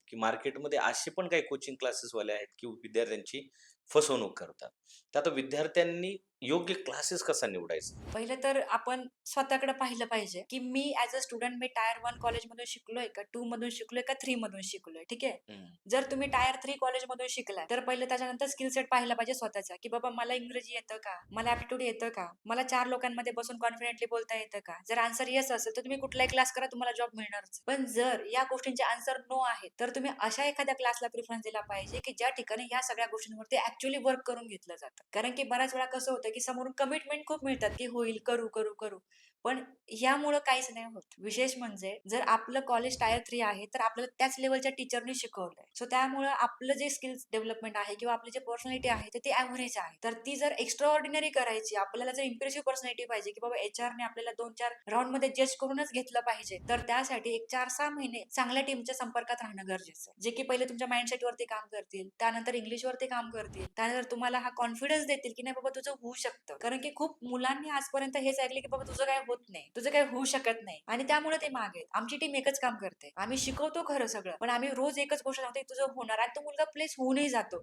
की मार्केटमध्ये असे पण काही कोचिंग क्लासेसवाले आहेत, की विद्यार्थ्यांची फसवणूक करतात. तर आता विद्यार्थ्यांनी योग्य क्लासेस कसा निवडायचा? पहिलं तर आपण स्वतःकडे पाहिलं पाहिजे, की मी ॲज अ स्टुडंट मी टायर 1 कॉलेजमधून शिकलोय का 2 मधून शिकलोय का 3 मधून शिकलोय, ठीक आहे. हं, जर तुम्ही टायर 3 कॉलेजमधून शिकलाय, तर पहिलं त्याच्यानंतर स्किल सेट पाहिला पाहिजे स्वतःचा, की बाबा मला इंग्रजी येतं का? मला ॲप्टिट्यूड येतं का? मला 4 लोकांमध्ये बसून कॉन्फिडेंटली बोलता येतं का? जर आन्सर येस असेल, तर तुम्ही कुठलाही क्लास करा, तुम्हाला जॉब मिळणारच. पण जर या गोष्टींचे आन्सर नो आहेत, तर तुम्ही अशा एखाद्या क्लासला प्रिफरन्स दिला पाहिजे, की ज्या ठिकाणी ह्या सगळ्या गोष्टींवरती ॲक्चुअली वर्क करून घेतलं जातं. कारण की बऱ्याच वेळा कसं होतं, की समोरून कमिटमेंट खूप मिळतात, की होईल, करू, करू, करू. पण ह्यामुळं काहीच नाही होत. विशेष म्हणजे जर आपलं कॉलेज टायर 3 आहे, तर आपल्याला त्याच लेव्हलच्या टीचरनी शिकवलंय. सो त्यामुळं आपलं जे स्किल्स डेव्हलपमेंट आहे किंवा आपली जी पर्सनॅलिटी आहे, तर ती एव्हरेज आहे. तर ती जर एक्स्ट्रा ऑर्डिनरी करायची, आपल्याला जर इम्प्रेसिव्ह पर्सनॅलिटी पाहिजे, की बाबा एचआरने आपल्याला 2-4 राउंडमध्ये जज करूनच घेतलं पाहिजे. तर त्यासाठी एक 4-6 महिने चांगल्या टीमच्या संपर्कात राहणं गरजेचं आहे. जे की पहिले तुमच्या माइंडसेटवरती काम करतील, त्यानंतर इंग्लिशवरती काम करतील, त्यानंतर तुम्हाला हा कॉन्फिडन्स देतील, की नाही बाबा तुझं होऊ शकतं. कारण की खूप मुलांनी आजपर्यंत हेच ऐकले, की बाबा तुझं काही होत नाही, तुझं काही होऊ शकत नाही आणि त्यामुळे ते मागे आहेत. आमची टीम एकच काम करते. आम्ही शिकवतो खरं सगळं, पण आम्ही रोज एकच गोष्ट सांगतो, की तुझं होणार आणि तो मुलगा प्लेस होऊनही जातो.